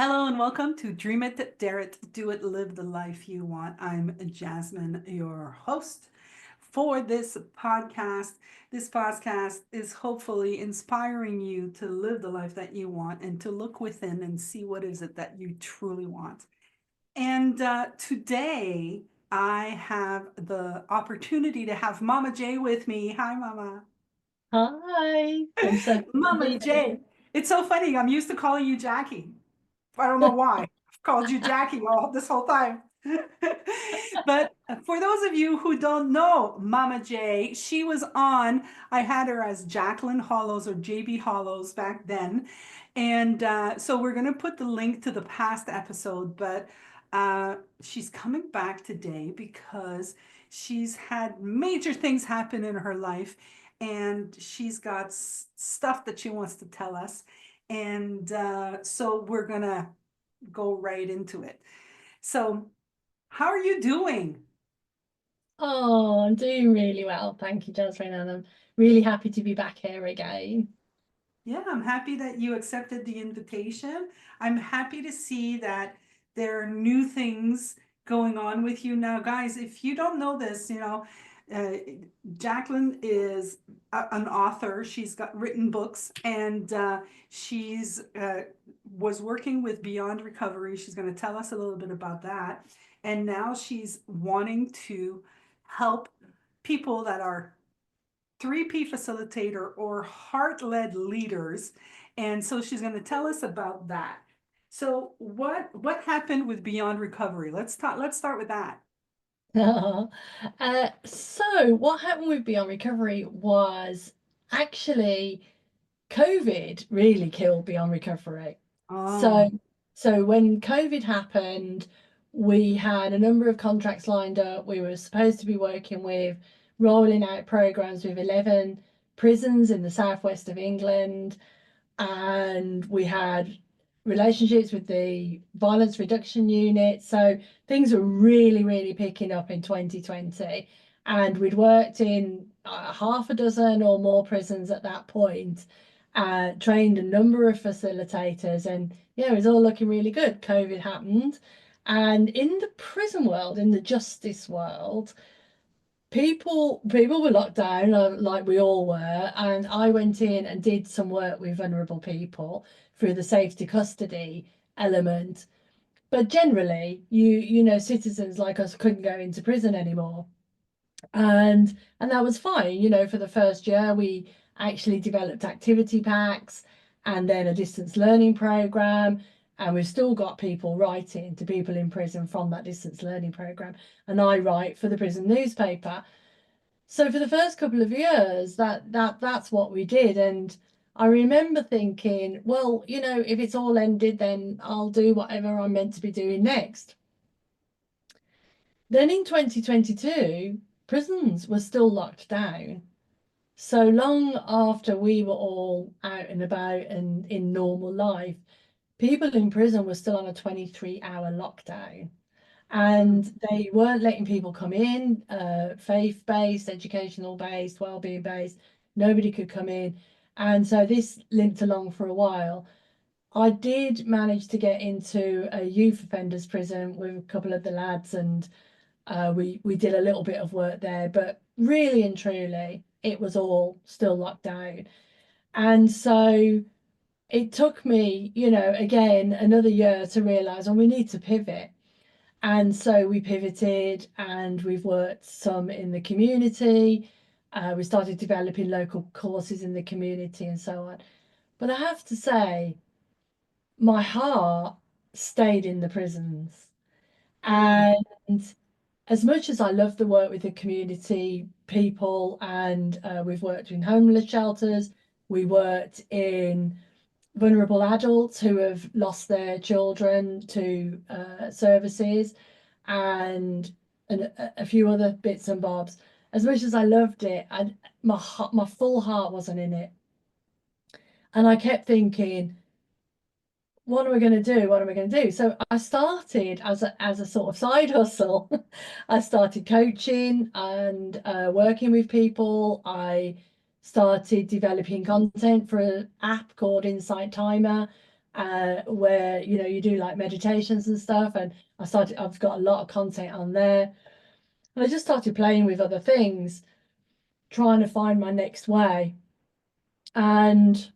Hello and welcome to Dream It, Dare It, Do It, Live the Life You Want. I'm Jasmine, your host for this podcast. This podcast is hopefully inspiring you to live the life that you want and to look within and see what is it that you truly want. And today I have the opportunity to have Mama J with me. Hi, Mama. Hi, I'm so happy to Mama be here. J. It's so funny. I'm used to calling you Jackie. I don't know why. I've called you Jackie all this whole time. But for those of you who don't know Mama J, she was on, I had her as Jacqueline Hollows or JB Hollows back then. And so we're going to put the link to the past episode, but she's coming back today because she's had major things happen in her life and she's got stuff that she wants to tell us. And so we're going to go right into it. So, how are you doing? Oh, I'm doing really well. Thank you, Jasmine, and I'm really happy to be back here again. Yeah, I'm happy that you accepted the invitation. I'm happy to see that there are new things going on with you now. Guys, if you don't know this, uh, Jacqueline is an author. She's got written books and she's was working with Beyond Recovery. She's going to tell us a little bit about that. And now she's wanting to help people that are 3P facilitator or heart-led leaders. And so she's going to tell us about that. So what happened with Beyond Recovery? Let's start with that. So what happened with Beyond Recovery was actually COVID really killed Beyond Recovery. Oh, So, so when COVID happened, we had a number of contracts lined up. We were supposed to be working with rolling out programs with 11 prisons in the southwest of England, and we had relationships with the violence reduction unit. So things were really, really picking up in 2020. And we'd worked in half a dozen or more prisons at that point, trained a number of facilitators, and yeah, it was all looking really good. COVID happened. And in the prison world, in the justice world, people were locked down like we all were, and I went in and did some work with vulnerable people through the safety custody element. But generally, citizens like us couldn't go into prison anymore, and that was fine. For the first year, we actually developed activity packs and then a distance learning program. And we've still got people writing to people in prison from that distance learning program. And I write for the prison newspaper. So for the first couple of years, that's what we did. And I remember thinking, well, if it's all ended, then I'll do whatever I'm meant to be doing next. Then in 2022, prisons were still locked down. So long after we were all out and about and in normal life, people in prison were still on a 23-hour lockdown. And they weren't letting people come in, faith-based, educational-based, well-being-based. Nobody could come in. And so this limped along for a while. I did manage to get into a youth offenders prison with a couple of the lads, and we did a little bit of work there. But really and truly, it was all still locked down. And so it took me, again, another year to realize, we need to pivot. And so we pivoted and we've worked some in the community. We started developing local courses in the community and so on. But I have to say, my heart stayed in the prisons. mm, And as much as I love the work with the community people, and we've worked in homeless shelters, we worked in vulnerable adults who have lost their children to services, and a few other bits and bobs. As much as I loved it, my full heart wasn't in it, and I kept thinking, what am I going to do? What am I going to do? So I started as a sort of side hustle. I started coaching and working with people. I started developing content for an app called Insight Timer. where you do like meditations and stuff. And I've got a lot of content on there. And I just started playing with other things, trying to find my next way. And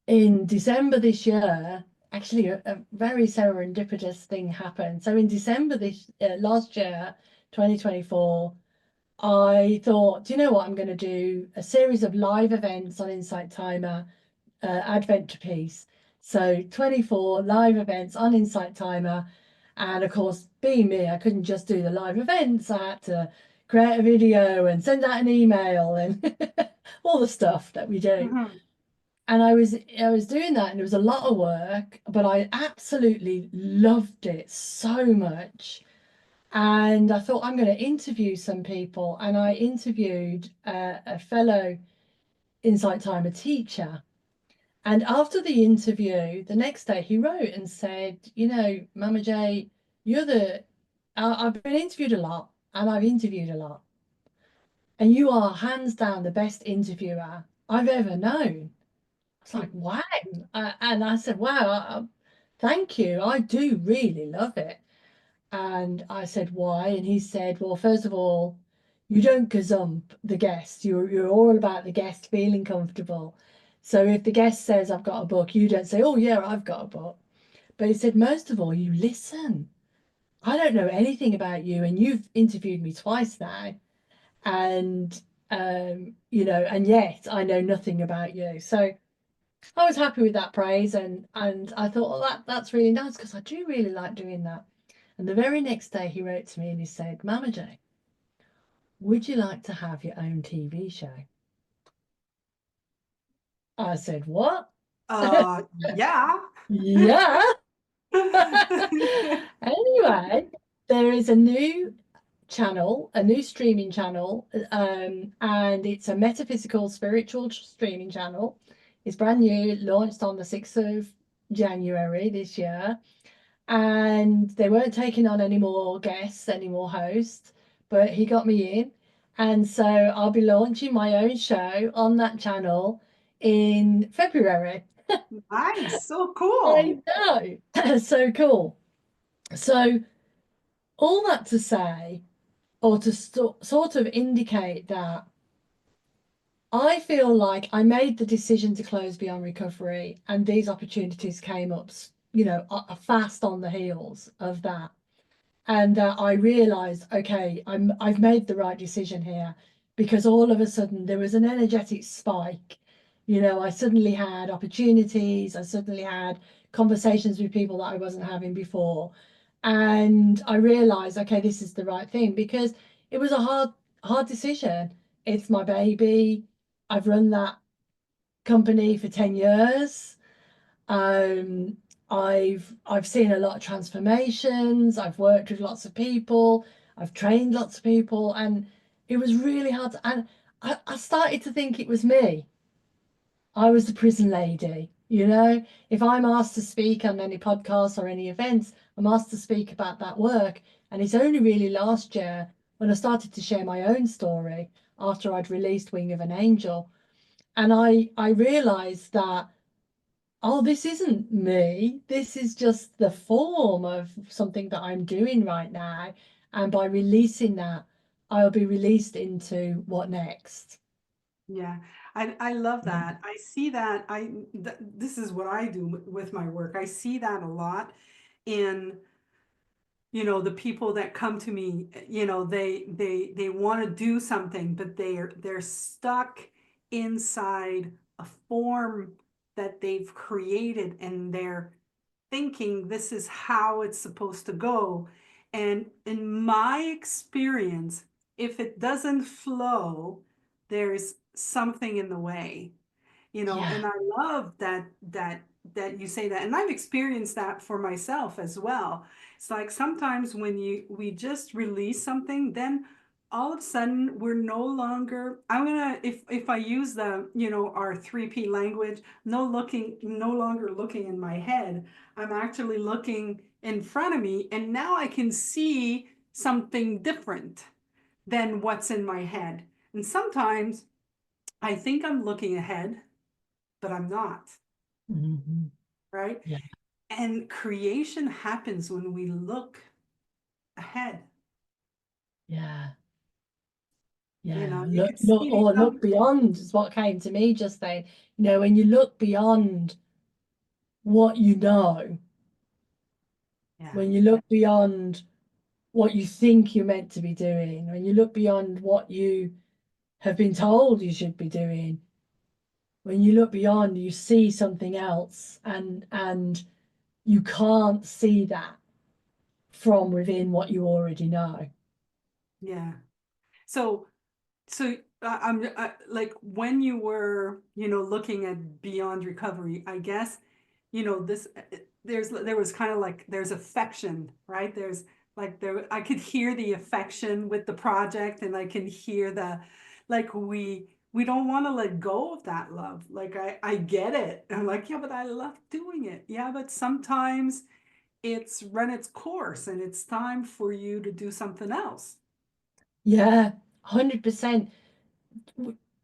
in December this year, actually, a very serendipitous thing happened. So in December this last year, 2024, I thought, do you know what? I'm going to do a series of live events on Insight Timer, Advent to Peace. So 24 live events on Insight Timer. And of course, being me, I couldn't just do the live events. I had to create a video and send out an email and all the stuff that we do. Mhm. And I was doing that, and it was a lot of work, but I absolutely loved it so much. And I thought, I'm going to interview some people, and I interviewed a fellow Insight Timer teacher. And after the interview, the next day he wrote and said, MamaJ, I've been interviewed a lot, and I've interviewed a lot, and you are hands down the best interviewer I've ever known. It's like, wow. And I said, wow, thank you. I do really love it. And I said, why? And he said, well, first of all, you don't gazump the guest. You're all about the guest feeling comfortable. So if the guest says, I've got a book, you don't say, oh, yeah, I've got a book. But he said, most of all, you listen. I don't know anything about you, and you've interviewed me twice now. And, and yet I know nothing about you. So I was happy with that praise, and I thought, well, that's really nice, because I do really like doing that. And the very next day he wrote to me and he said, MamaJ, would you like to have your own TV show? I said, what? Yeah. Yeah. Anyway, there is a new channel, a new streaming channel, and it's a metaphysical spiritual streaming channel. It's brand new, launched on the 6th of January this year. And they weren't taking on any more guests, any more hosts, but he got me in. And so I'll be launching my own show on that channel in February. Nice. So cool. I know. So cool. So all that to say, or to sort of indicate that I feel like I made the decision to close Beyond Recovery, and these opportunities came up, fast on the heels of that. And I realized, okay, I've made the right decision here, because all of a sudden there was an energetic spike. I suddenly had opportunities. I suddenly had conversations with people that I wasn't having before, and I realized, okay, this is the right thing, because it was a hard decision. It's my baby. I've run that company for 10 years. Um, I've seen a lot of transformations. I've worked with lots of people. I've trained lots of people, and it was really hard. And I started to think it was me. I was the prison lady. If I'm asked to speak on any podcasts or any events, I'm asked to speak about that work. And it's only really last year when I started to share my own story after I'd released Wing of an Angel. And I realized that, oh, this isn't me. This is just the form of something that I'm doing right now. And by releasing that, I'll be released into what next. Yeah, I love that. I see that. This is what I do with my work. I see that a lot in, the people that come to me. They want to do something, but they're stuck inside a form that they've created, and they're thinking this is how it's supposed to go. And in my experience, if it doesn't flow, there's something in the way, Yeah. and I love that you say that. And I've experienced that for myself as well. It's like sometimes when we just release something, then all of a sudden we're no longer, I'm gonna, if I use the, our 3P language, no longer looking in my head. I'm actually looking in front of me, and now I can see something different than what's in my head. And sometimes I think I'm looking ahead, but I'm not. Mhm. right? Yeah. And creation happens when we look ahead. Yeah. You Yeah. know, you Look, could look, see or look some, beyond is what came to me just then. You know, when you look beyond what you know, yeah, when you look beyond what you think you're meant to be doing, when you look beyond what you have been told you should be doing, when you look beyond, you see something else, and you can't see that from within what you already know. yeah. So, like when you were, looking at beyond recovery, I guess, this there was kind of like there's affection, right? There's like I could hear the affection with the project, and I can hear the like we don't want to let go of that love. Like I get it. I'm like, yeah, but I love doing it. Yeah, but sometimes it's run its course and it's time for you to do something else. Yeah, 100%.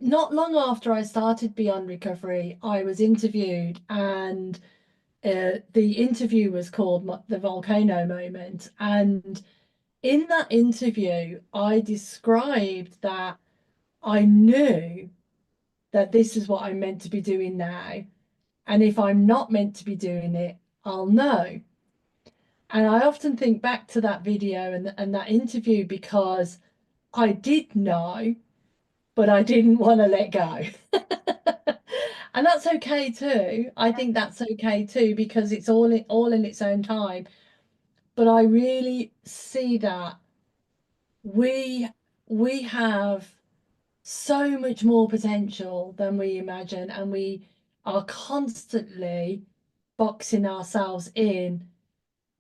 Not long after I started Beyond Recovery, I was interviewed, and the interview was called The Volcano Moment. And in that interview, I described that I knew that this is what I'm meant to be doing now. And if I'm not meant to be doing it, I'll know. And I often think back to that video and that interview because I did know, but I didn't want to let go. And that's okay too. I think that's okay too because it's all in its own time. But I really see that we we have so much more potential than we imagine, and we are constantly boxing ourselves in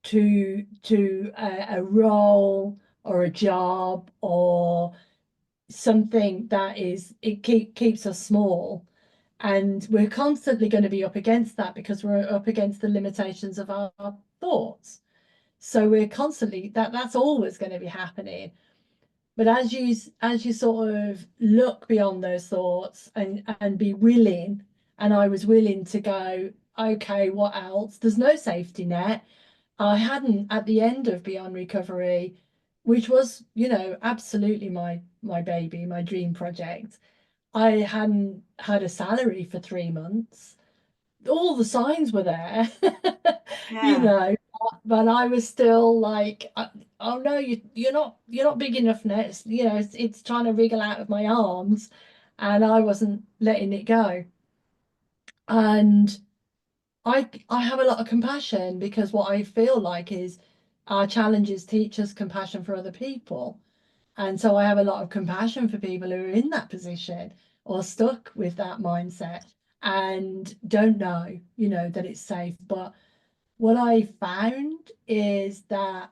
to a role or a job or something that keeps us small, and we're constantly going to be up against that because we're up against the limitations of our thoughts. So we're constantly that's always going to be happening. But as you sort of look beyond those thoughts and be willing, and I was willing to go, okay, what else? There's no safety net. I hadn't at the end of Beyond Recovery, which was, absolutely my baby, my dream project. I hadn't had a salary for 3 months. All the signs were there, you Yeah. know, but I was still like, oh no, you're not big enough now. It's trying to wriggle out of my arms, and I wasn't letting it go. And I have a lot of compassion because what I feel like is our challenges teach us compassion for other people. And so I have a lot of compassion for people who are in that position or stuck with that mindset and don't know, that it's safe. But what I found is that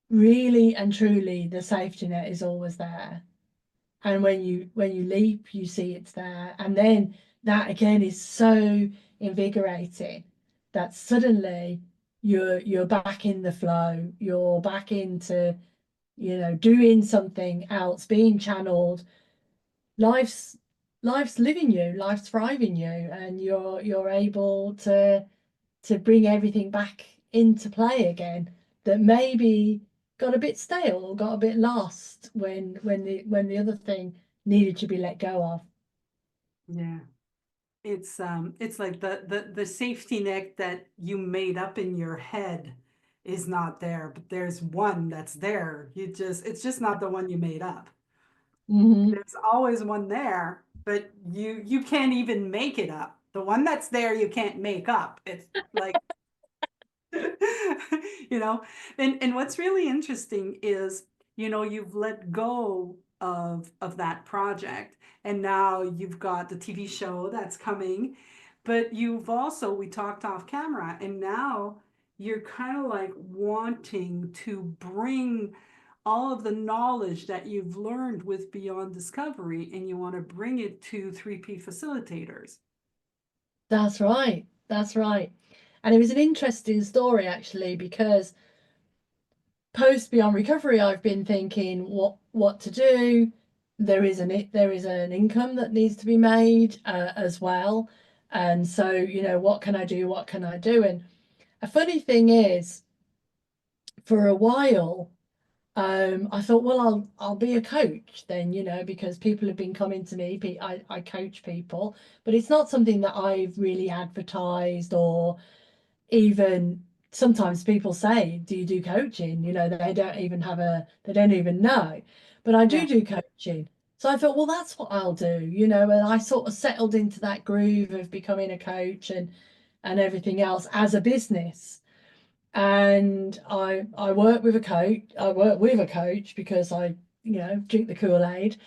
really and truly the safety net is always there. And when you leap, you see it's there. And then that again is so invigorating that suddenly you're back in the flow, you're back into, doing something else, being channeled. Life's living you, life's thriving you, and you're able to bring everything back into play again that maybe got a bit stale or got a bit lost when the other thing needed to be let go of. Yeah. It's like the safety net that you made up in your head is not there, but there's one that's there. It's just not the one you made up. Hmm. There's always one there, but you can't even make it up. The one that's there you can't make up. It's like you know, and what's really interesting is, you've let go of that project, and now you've got the TV show that's coming, but you've also, we talked off camera, and now you're kind of like wanting to bring all of the knowledge that you've learned with Beyond Discovery, and you want to bring it to 3P facilitators. That's right. That's right. And it was an interesting story actually because post Beyond Recovery, I've been thinking what to do. There is an income that needs to be made as well. And so, you know, what can I do? What can I do? And a funny thing is, for a while, I thought, well, I'll be a coach then, you know, because people have been coming to me. I coach people, but it's not something that I've really advertised, or even sometimes people say, do you do coaching? You know, they don't even know, but I Yeah. do coaching. So I thought, well, that's what I'll do, you know, and I sort of settled into that groove of becoming a coach and everything else as a business. And I work with a coach. I work with a coach because I, you know, drink the Kool-Aid.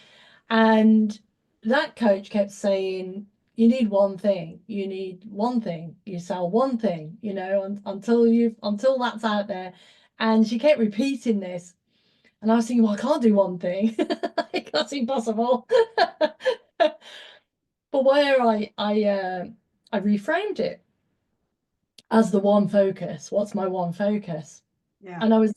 And that coach kept saying, you need one thing, you need one thing, you sell one thing, you know, until that's out there. And she kept repeating this. And I was thinking, well, I can't do one thing. Like, that's impossible. But where I reframed it as the one focus. What's my one focus? Yeah. And I was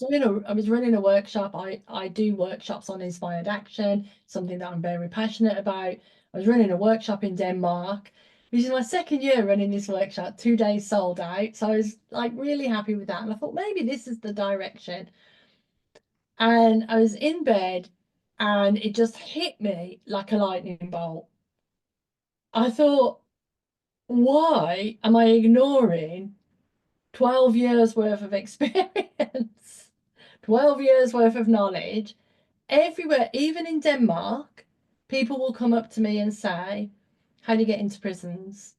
running a workshop. I do workshops on inspired action, something that I'm very passionate about. I was running a workshop in Denmark, which is my second year running this workshop, 2 days sold out. So I was like really happy with that. And I thought maybe this is the direction. And I was in bed and it just hit me like a lightning bolt. I thought, why am I ignoring 12 years worth of experience, 12 years worth of knowledge? Everywhere, even in Denmark, people will come up to me and say, how do you get into prisons?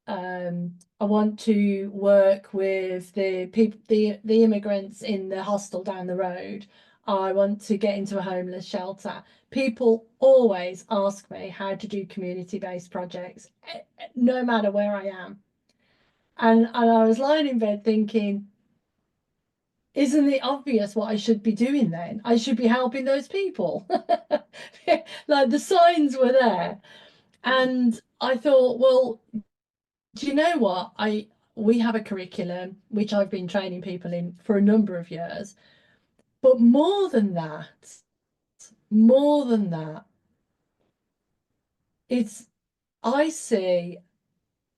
I want to work with the people, the immigrants in the hostel down the road. I want to get into a homeless shelter. People always ask me how to do community-based projects, no matter where I am. And I was lying in bed thinking, isn't it obvious what I should be doing then? I should be helping those people. Like the signs were there. And I thought, well, do you know what? We have a curriculum which I've been training people in for a number of years. But more than that, it's I see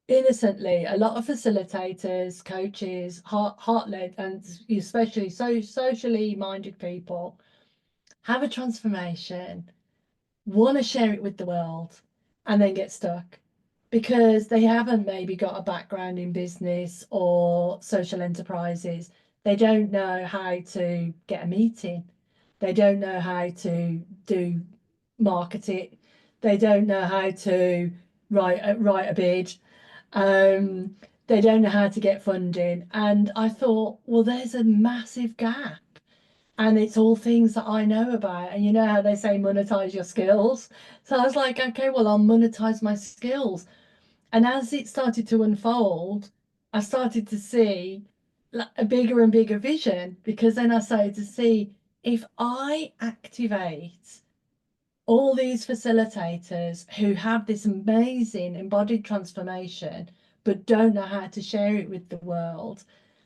innocently a lot of facilitators, coaches, heart-led, and especially socially minded people have a transformation, want to share it with the world, and then get stuck because they haven't maybe got a background in business or social enterprises. They don't know how to get a meeting. They don't know how to do market it. They don't know how to write a bid. Um, they don't know how to get funding. And I thought, well, there's a massive gap, and it's all things that I know about. And you know how they say monetize your skills. So I was like, okay, well, I'll monetize my skills. And as it started to unfold, I started to see a bigger and bigger vision, because then I started to see, if I activate all these facilitators who have this amazing embodied transformation but don't know how to share it with the world,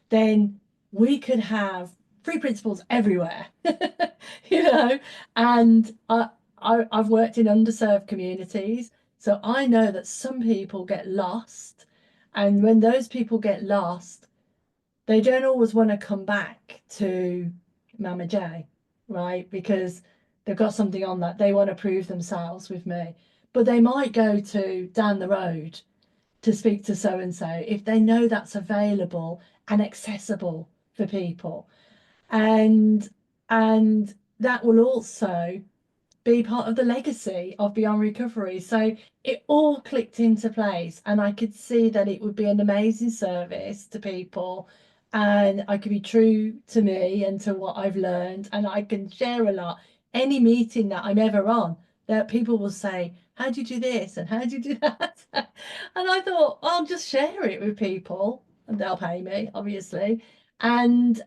then we could have free principles everywhere. You know. And I've worked in underserved communities, so I know that some people get lost, and when those people get lost, they don't always want to come back to MamaJ, right? Because they've got something on that. They want to prove themselves with me. But they might go to down the road to speak to so and so if they know that's available and accessible for people. And and that will also be part of the legacy of Beyond Recovery. So it all clicked into place, and I could see that it would be an amazing service to people, and I could be true to me and to what I've learned, and I can share a lot. Any meeting that I'm ever on, that people will say, how do you do this and how do you do that? And I thought, I'll just share it with people, and they'll pay me, obviously, and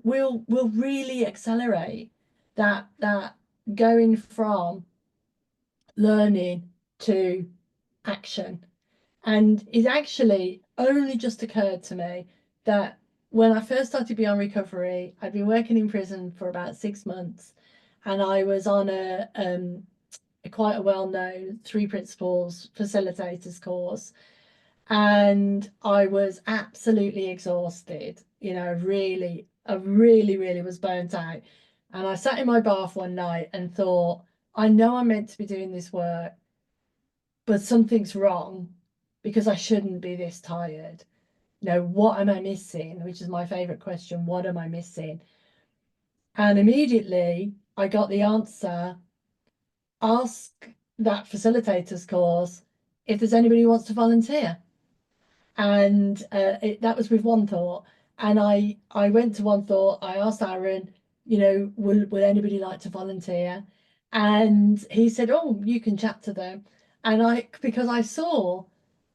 we'll really accelerate that going from learning to action. And it actually only just occurred to me that when I first started Beyond Recovery, I'd been working in prison for about 6 months, and I was on a quite a well-known three principles facilitators course. and I was absolutely exhausted. You know, really, I really, really was burnt out. And I sat in my bath one night and thought, I know I'm meant to be doing this work, but something's wrong because I shouldn't be this tired. You know, what am I missing? Which is my favorite question. What am I missing? And immediately I got the answer: ask that facilitators course if there's anybody who wants to volunteer. And that was with One Thought. And I went to One Thought. I asked Aaron, you know, will anybody like to volunteer? And he said, oh, you can chat to them. And because I saw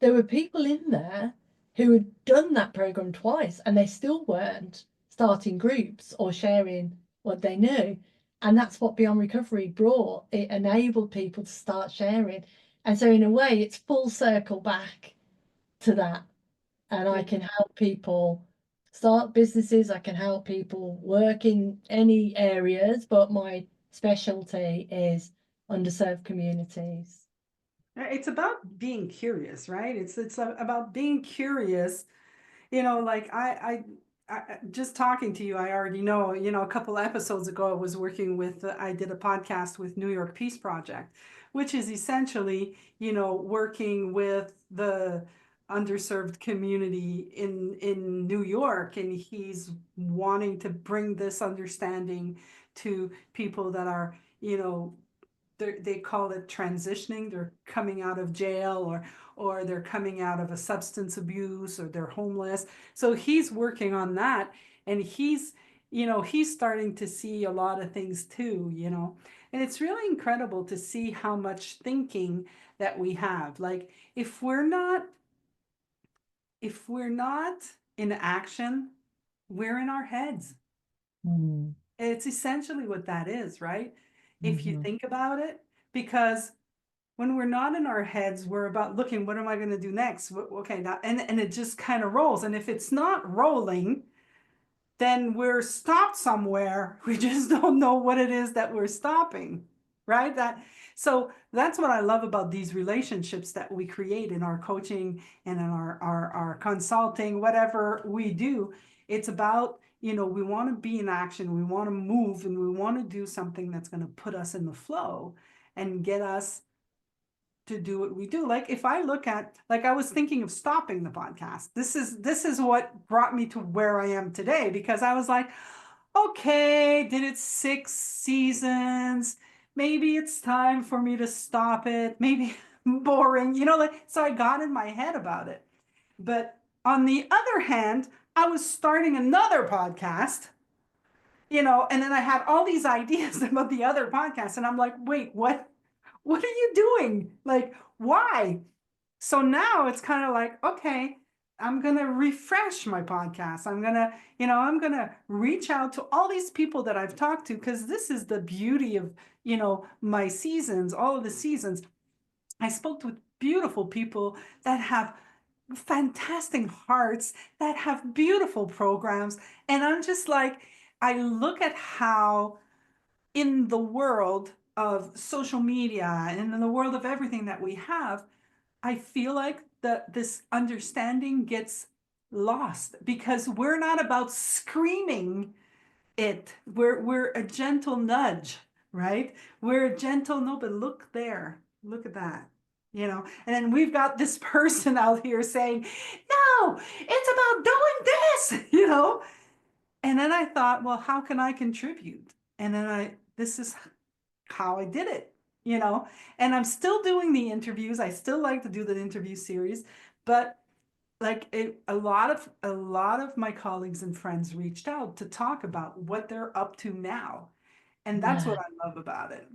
there were people in there who had done that program twice, and they still weren't starting groups or sharing what they knew. And that's what Beyond Recovery brought. It enabled people to start sharing. And so in a way, it's full circle back to that. And I can help people start businesses, I can help people work in any areas, but my specialty is underserved communities. It's about being curious, right? It's about being curious. You know, like I just talking to you, I already know, you know, a couple episodes ago, I was working with, I did a podcast with New York Peace Project, which is essentially, you know, working with the underserved community in New York, and he's wanting to bring this understanding to people that are, you know, they call it transitioning. They're coming out of jail, or they're coming out of a substance abuse, or they're homeless. So he's working on that, and he's, you know, he's starting to see a lot of things too, you know. And it's really incredible to see how much thinking that we have. Like if we're not in action, we're in our heads. Mm. It's essentially what that is, right? If you Mhm. think about it, because when we're not in our heads, we're about looking, what am I going to do next? Okay, now, and it just kind of rolls. And if it's not rolling, then we're stopped somewhere. We just don't know what it is that we're stopping, right? So that's what I love about these relationships that we create in our coaching and in our consulting, whatever we do. It's about, you know, we want to be in action, we want to move, and we want to do something that's going to put us in the flow and get us to do what we do. Like if I look at, like I was thinking of stopping the podcast. This is what brought me to where I am today, because I was like, okay, did it 6 seasons? Maybe it's time for me to stop it. Maybe boring, you know, like so I got in my head about it. But on the other hand, I was starting another podcast, you know, and then I had all these ideas about the other podcast, and I'm like, wait, what are you doing? Like, why? So now it's kind of like, okay, I'm going to refresh my podcast. I'm going to, you know, I'm going to reach out to all these people that I've talked to, because this is the beauty of, you know, my seasons, all of the seasons. I spoke with beautiful people that have fantastic hearts, that have beautiful programs. And I'm just like, I look at how in the world of social media and in the world of everything that we have, I feel like this understanding gets lost because we're not about screaming it. We're a gentle nudge, right? We're a gentle, no, but look there, look at that. You know, and then we've got this person out here saying, no, it's about doing this, you know. And then I thought, well, how can I contribute? And then this is how I did it, you know. And I'm still doing the interviews. I still like to do the interview series, but like a lot of my colleagues and friends reached out to talk about what they're up to now. And that's Yeah, what I love about it.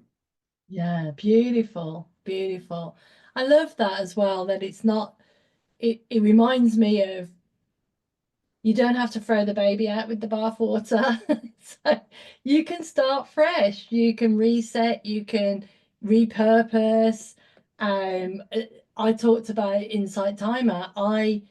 yeah, beautiful, beautiful. I love that as well, that it's not, it reminds me of you don't have to throw the baby out with the bathwater. So you can start fresh, you can reset, you can repurpose. I talked about Insight Timer. I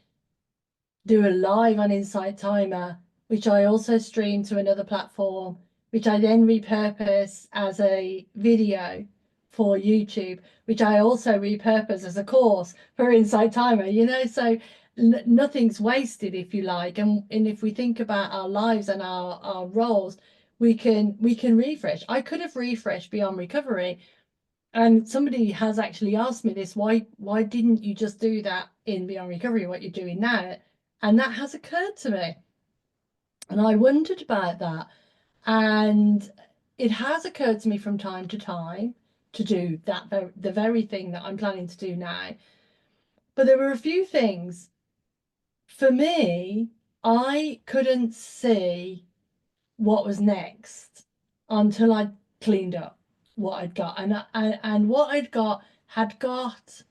do a live on Insight Timer, which I also stream to another platform, which I then repurpose as a video. for YouTube, which I also repurpose as a course for Insight Timer, you know, so nothing's wasted, if you like. And if we think about our lives and our roles, we can refresh. I could have refreshed Beyond Recovery, and somebody has actually asked me this, why didn't you just do that in Beyond Recovery, what you're doing now? And that has occurred to me, and I wondered about that. And it has occurred to me from time to time to do that, the very thing that I'm planning to do now. But there were a few things. For me, I couldn't see what was next until I cleaned up what I'd got. And what I'd got had got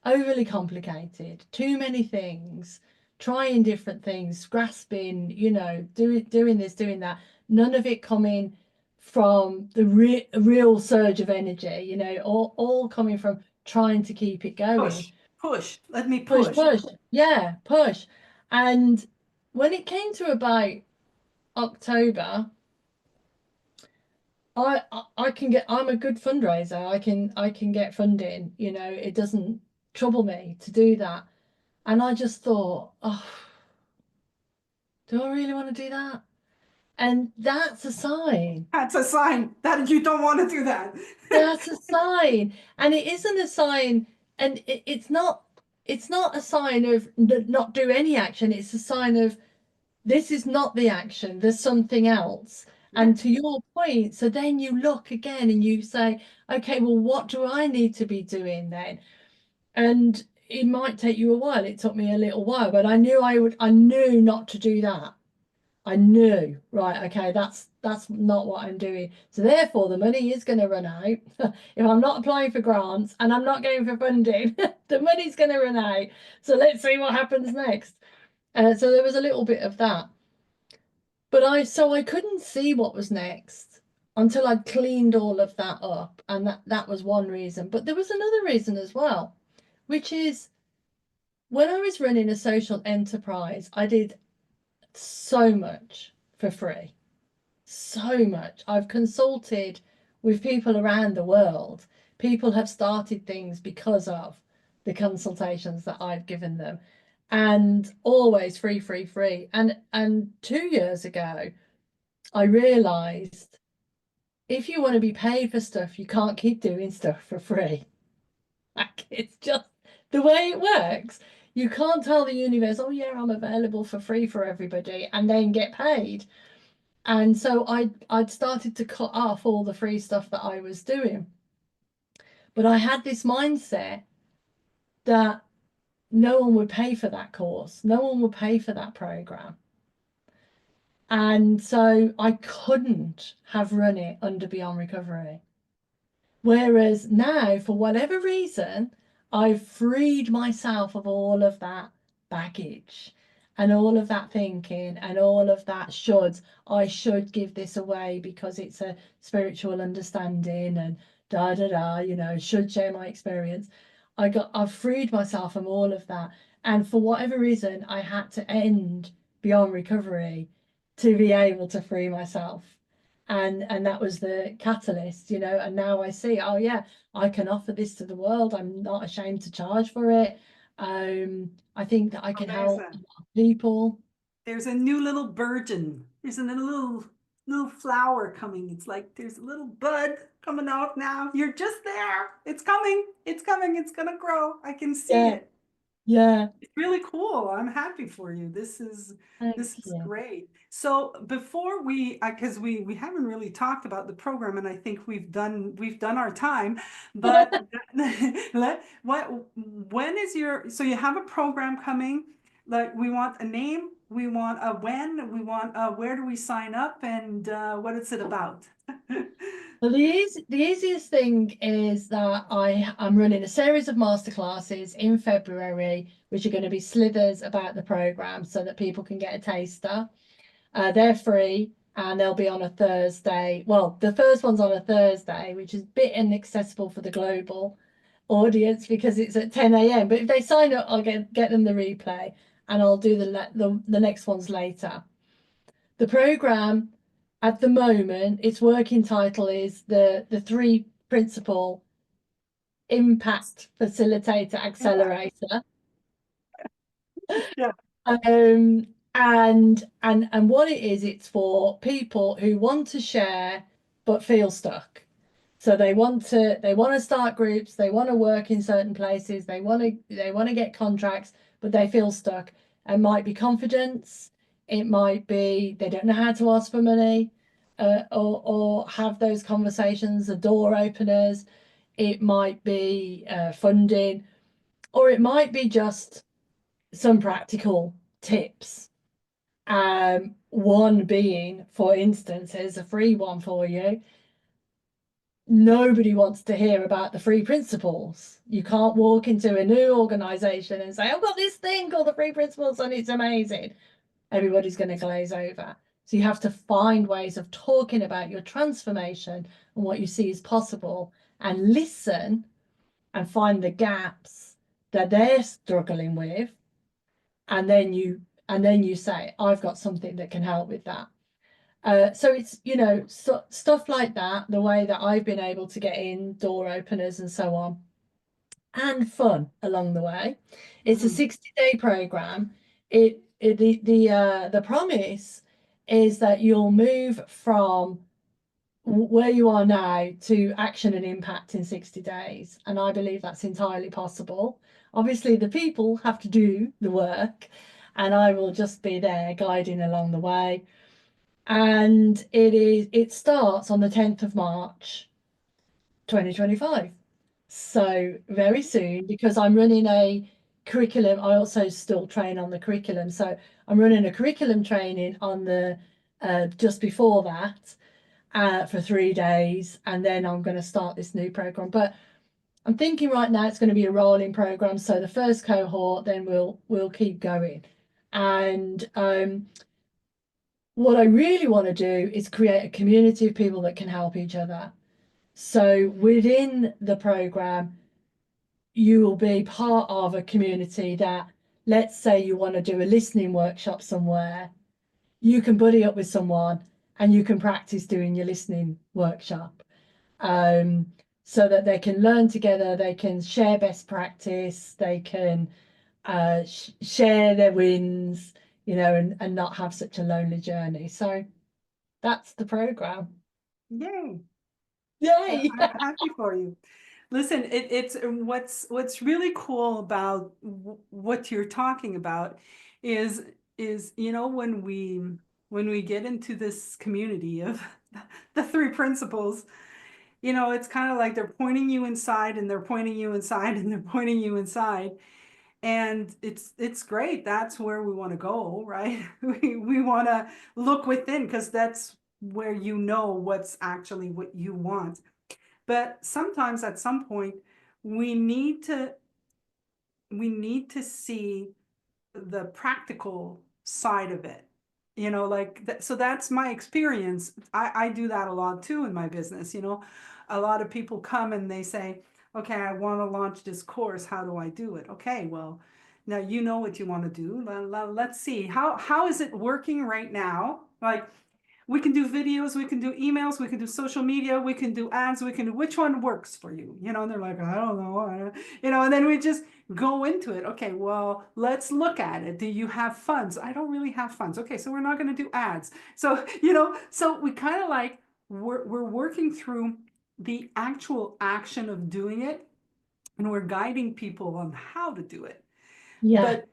overly complicated, too many things, trying different things, grasping, you know, doing this, doing that, none of it coming from the real surge of energy, you know, all coming from trying to keep it going. Push, let me Push, push. push, yeah, push. And when it came to about October, I can get, I'm a good fundraiser. I can get funding, you know, it doesn't trouble me to do that. And I just thought, oh, do I really want to do that? And that's a sign. That's a sign that you don't want to do that. That's a sign. And it isn't a sign, and it's not a sign of not do any action. It's a sign of this is not the action, there's something else. Yeah. And to your point, so then you look again and you say, okay, well, what do I need to be doing then? And it might take you a while. It took me a little while, but I knew not to do that. I knew, right, okay, that's not what I'm doing. So therefore the money is going to run out. If I'm not applying for grants and I'm not going for funding, the money's going to run out. So let's see what happens next. So there was a little bit of that. But I couldn't see what was next until I'd cleaned all of that up. And that was one reason. But there was another reason as well, which is when I was running a social enterprise, I did so much for free. So much. I've consulted with people around the world. People have started things because of the consultations that I've given them, and always free, free, free. And 2 years ago, I realized if you want to be paid for stuff, you can't keep doing stuff for free. Like, it's just the way it works. You can't tell the universe, oh yeah, I'm available for free for everybody, and then get paid. And so I'd started to cut off all the free stuff that I was doing. But I had this mindset that no one would pay for that course, no one would pay for that program. And so I couldn't have run it under Beyond Recovery. Whereas now, for whatever reason, I've freed myself of all of that baggage and all of that thinking and all of that shoulds. I should give this away because it's a spiritual understanding and da da da, you know, should share my experience. I've freed myself from all of that. And for whatever reason, I had to end Beyond Recovery to be able to free myself. And that was the catalyst, you know. And now I see, oh yeah, I can offer this to the world. I'm not ashamed to charge for it. I think that I can help people. There's a new little burgeon. There's a little flower coming. It's like there's a little bud coming out now. You're just there. It's coming. It's coming. It's gonna grow. I can see Yeah, it. yeah. It's really cool. I'm happy for you. Thank This is you. great. So before we, because we haven't really talked about the program, and I think we've done our time. But when is your, so you have a program coming? Like, we want a name, we want a when, we want where do we sign up, and what is it about? Well, the easiest thing is that I'm running a series of masterclasses in February, which are going to be slithers about the program so that people can get a taster. They're free and they'll be on a Thursday. Well, the first one's on a Thursday, which is a bit inaccessible for the global audience because it's at 10 a.m. But if they sign up, I'll get them the replay, and I'll do the next ones later. The program at the moment, its working title is the three principle impact facilitator Impact. accelerator. Yeah. And what it is, it's for people who want to share but feel stuck. So they want to start groups, they want to work in certain places, they want to get contracts, but they feel stuck. It might be confidence, it might be they don't know how to ask for money, or have those conversations, the door openers. It might be funding, or it might be just some practical tips. One being, for instance, here's a free one for you. Nobody wants to hear about the free principles. You can't walk into a new organization and say, I've got this thing called the free principles and it's amazing. Everybody's going to glaze over. So you have to find ways of talking about your transformation and what you see is possible, and listen and find the gaps that they're struggling with. And then you say, I've got something that can help with that. So it's, stuff like that, the way that I've been able to get in, door openers and so on, and fun along the way. It's a Mhm. 60-day program. The promise is that you'll move from where you are now to action and impact in 60 days. And I believe that's entirely possible. Obviously, the people have to do the work, and I will just be there guiding along the way. And it starts on the 10th of March 2025. So very soon, because I'm running a curriculum. I also still train on the curriculum. So I'm running a curriculum training on the just before that, for 3 days, and then I'm going to start this new program. But I'm thinking right now it's going to be a rolling program. So the first cohort, then we'll keep going. And what I really want to do is create a community of people that can help each other. So within the program, you will be part of a community that, let's say you want to do a listening workshop somewhere, you can buddy up with someone and you can practice doing your listening workshop, um, so that they can learn together, they can share best practice, they can share their wins, and not have such a lonely journey. So that's the program. Yay. Yay! I'm happy for you. Listen, it's what's really cool about what you're talking about is when we get into this community of the three principles, it's kind of like they're pointing you inside and they're pointing you inside and they're pointing you inside. And it's great. That's where we want to go, right? We want to look within because that's where what's actually what you want. But sometimes at some point we need to see the practical side of it. Like that, so that's my experience. I do that a lot too in my business. A lot of people come and they say, okay, I want to launch this course. How do I do it? Okay, well, now you know what you want to do. Let's see. How is it working right now? Like, we can do videos, we can do emails, we can do social media, we can do ads, we can do which one works for you, and they're like, I don't know, and then we just go into it. Okay, well, let's look at it. Do you have funds? I don't really have funds. Okay, so we're not going to do ads. So, so we kind of like, we're working through the actual action of doing it, and we're guiding people on how to do it. Yeah, But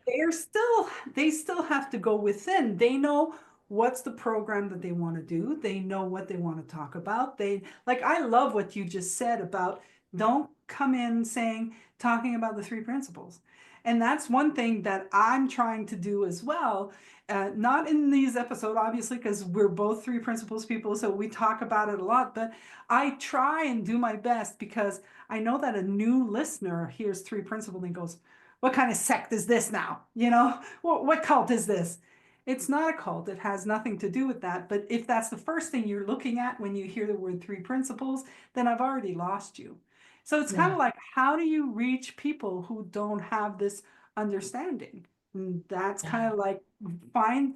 they still have to go within. They know what's the program that they want to do. They know what they want to talk about. I love what you just said about, don't come in talking about the three principles. And that's one thing that I'm trying to do as well. Not in these episodes, obviously, because we're both three principles people, so we talk about it a lot. But I try and do my best, because I know that a new listener hears three principles and goes, what kind of sect is this now? What cult is this? It's not a cult. It has nothing to do with that. But if that's the first thing you're looking at when you hear the word three principles, then I've already lost you. So it's kind yeah, of like, how do you reach people who don't have this understanding? And that's yeah, kind of like, find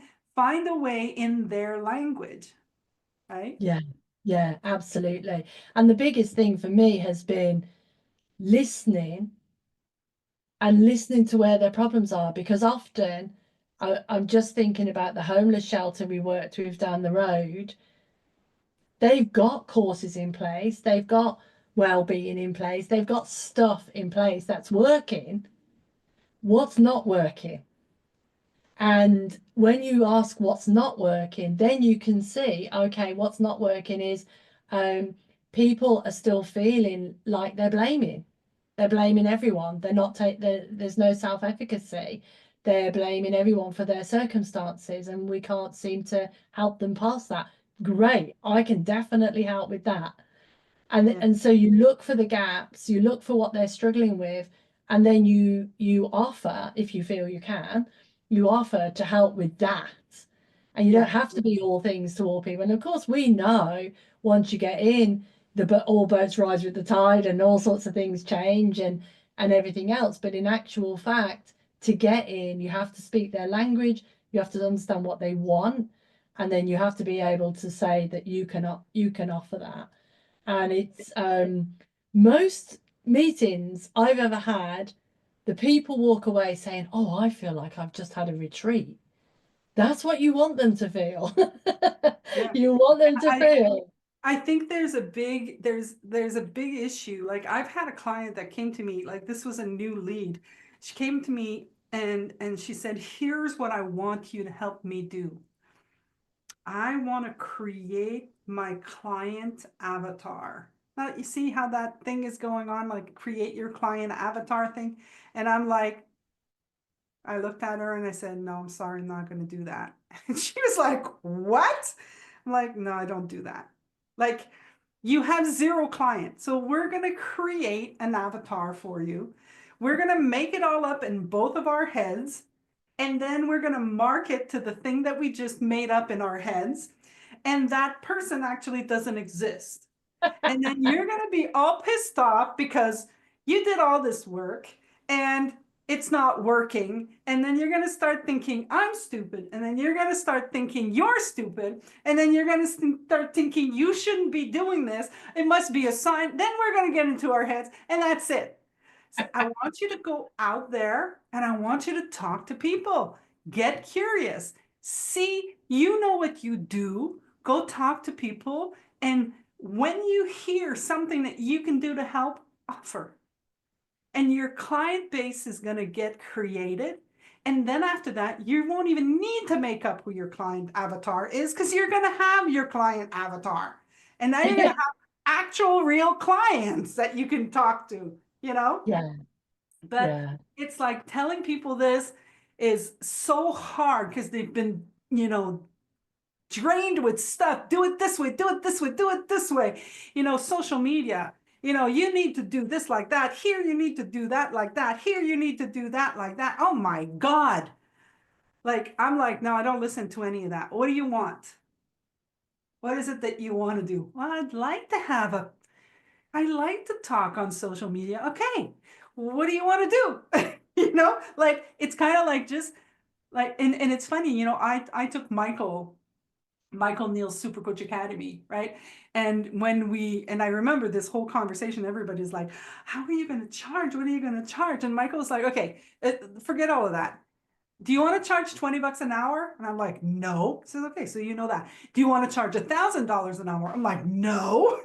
a way in their language, right? yeah, yeah, absolutely. And the biggest thing for me has been listening and listening to where their problems are, because often I'm just thinking about the homeless shelter we worked with down the road. They've got courses in place, they've got well-being in place, they've got stuff in place that's working. What's not working? And when you ask what's not working, then you can see, okay, what's not working is people are still feeling like they're blaming. They're blaming everyone. They're not there's no self-efficacy. They're blaming everyone for their circumstances, and we can't seem to help them past that. Great, I can definitely help with that. Yeah. And so you look for the gaps, you look for what they're struggling with, and then you offer, if you feel you can, you offer to help with that. And you don't Yeah. have to be all things to all people. And of course, we know once you get in, all boats rise with the tide, and all sorts of things change, and everything else. But in actual fact, to get in, you have to speak their language, you have to understand what they want, and then you have to be able to say that you can offer that. And it's most meetings I've ever had, the people walk away saying, "Oh, I feel like I've just had a retreat." That's what you want them to feel. Yeah. You want them to I feel. I think there's a big issue. Like I've had a client that came to me, like this was a new lead. She came to me and she said, "Here's what I want you to help me do. I want to create my client avatar." Now you see how that thing is going on, like create your client avatar thing. And I'm like, I looked at her and I said, "No, I'm sorry, I'm not going to do that." And she was like, "What?" I'm like, "No, I don't do that." Like, you have zero clients. So we're going to create an avatar for you. We're going to make it all up in both of our heads. And then we're going to mark it to the thing that we just made up in our heads. And that person actually doesn't exist. And then you're going to be all pissed off because you did all this work and it's not working. And then you're going to start thinking, I'm stupid. And then you're going to start thinking, you're stupid. And then you're going to start thinking, you shouldn't be doing this. It must be a sign. Then we're going to get into our heads. And that's it. So I want you to go out there and I want you to talk to people. Get curious. See, you know what you do. Go talk to people. And when you hear something that you can do to help, offer. And your client base is going to get created. And then after that, you won't even need to make up who your client avatar is because you're going to have your client avatar. And now you're going to have actual real clients that you can talk to, you know? Yeah, But yeah, it's like telling people this is so hard because they've been, drained with stuff. Do it this way, do it this way, do it this way. Social media, you need to do this like that. Here, you need to do that like that. Here, you need to do that like that. Oh my God. Like, I'm like, no, I don't listen to any of that. What do you want? What is it that you want to do? Well, I like to talk on social media. Okay. What do you want to do? Like it's kind of like just like, and it's funny, I took Michael Neal's Super Coach Academy, right? And I remember this whole conversation, everybody's like, how are you going to charge? What are you going to charge? And Michael's like, okay, forget all of that. Do you want to charge 20 bucks an hour? And I'm like, no. He says, okay, so you know that. Do you want to charge $1,000 an hour? I'm like, no.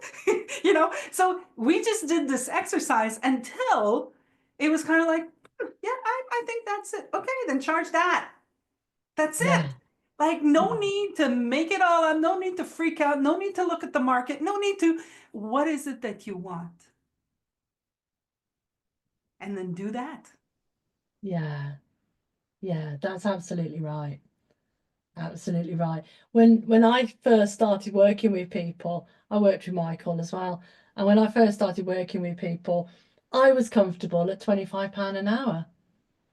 So we just did this exercise until it was kind of like, yeah, I think that's it. Okay, then charge that. That's it. yeah, Like, no need to make it all up, no need to freak out, no need to look at the market, no need to. What is it that you want? And then do that. yeah, yeah. That's absolutely right. Absolutely right. When I first started working with people, I worked with Michael as well. And when I first started working with people, I was comfortable at £25 an hour.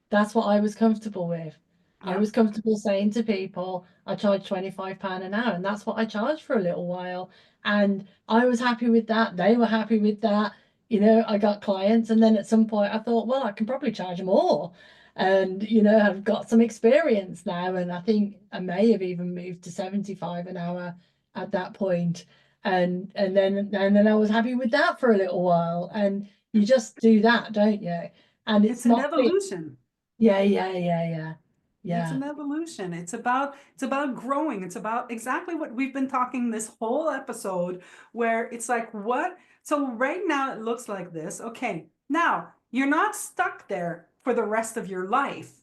That's what I was comfortable with. I Yeah. was comfortable saying to people, I charge £25 an hour, and that's what I charged for a little while. And I was happy with that. They were happy with that. I got clients, and then at some point I thought, well, I can probably charge more. And I've got some experience now, and I think I may have even moved to 75 an hour at that point. And then I was happy with that for a little while. And You just do that, don't you? And It's it's an not big. evolution. Yeah, yeah, yeah, yeah. It's Yeah. an evolution. It's about growing. It's about exactly what we've been talking this whole episode, where it's like, what? So right now it looks like this. Okay. Now you're not stuck there for the rest of your life.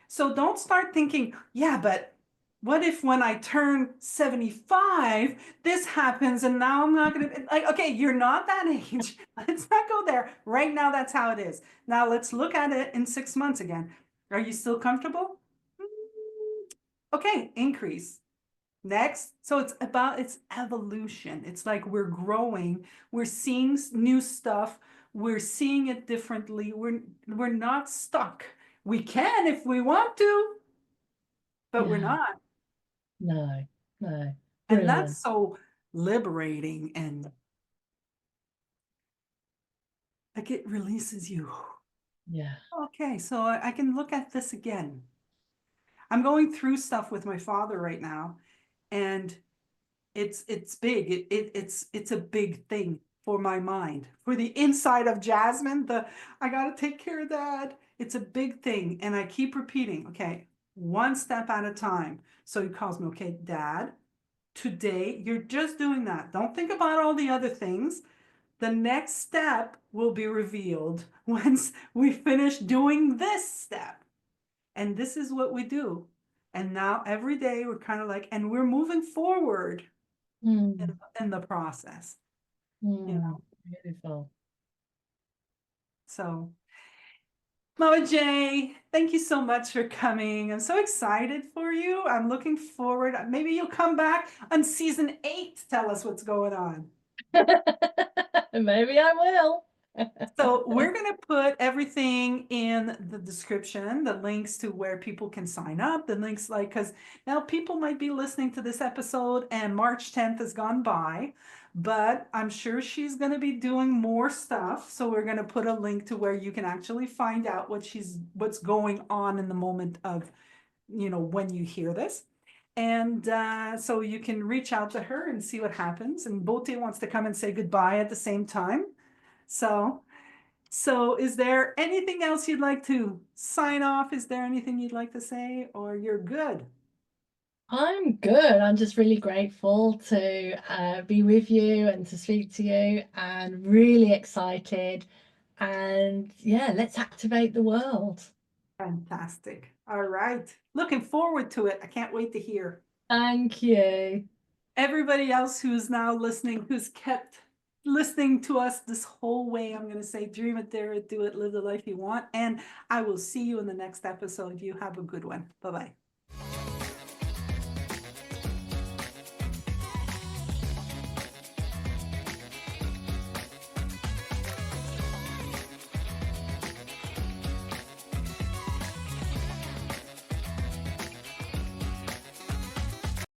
So don't start thinking, yeah, but what if when I turn 75, this happens and now I'm not going to like, okay, you're not that age. Let's not go there. Right now, that's how it is. Now let's look at it in 6 months again. Are you still comfortable? Okay, increase. Next. So it's evolution. It's like we're growing, we're seeing new stuff, we're seeing it differently. We're not stuck. We can if we want to, but we're Yeah. not. No, no. And that's Brilliant. so liberating and like it releases you. Yeah. Okay, so I can look at this again. I'm going through stuff with my father right now, and it's big. It's a big thing for my mind. For the inside of Jasmine, the I gotta take care of that. It's a big thing. And I keep repeating, okay, one step at a time. So he calls me, okay, Dad, today you're just doing that. Don't think about all the other things. The next step will be revealed once we finish doing this step. And this is what we do. And now every day we're kind of like, and we're moving forward Mm, in the process, you know. beautiful. So, Mama J, thank you so much for coming. I'm so excited for you. I'm looking forward. Maybe you'll come back on season 8 to tell us what's going on. Maybe I will. So we're going to put everything in the description, the links to where people can sign up, the links like, because now people might be listening to this episode and March 10th has gone by, but I'm sure she's going to be doing more stuff. So we're going to put a link to where you can actually find out what's going on in the moment of, when you hear this. And so you can reach out to her and see what happens. And Bote wants to come and say goodbye at the same time. So is there anything else you'd like to sign off? Is there anything you'd like to say, or you're good? I'm good. I'm just really grateful to be with you and to speak to you, and really excited. And yeah, let's activate the world. Fantastic. All right. Looking forward to it. I can't wait to hear. Thank you. Everybody else who's now listening, who's kept listening to us this whole way, I'm going to say dream it, dare it, do it, live the life you want. And I will see you in the next episode. You have a good one. Bye bye.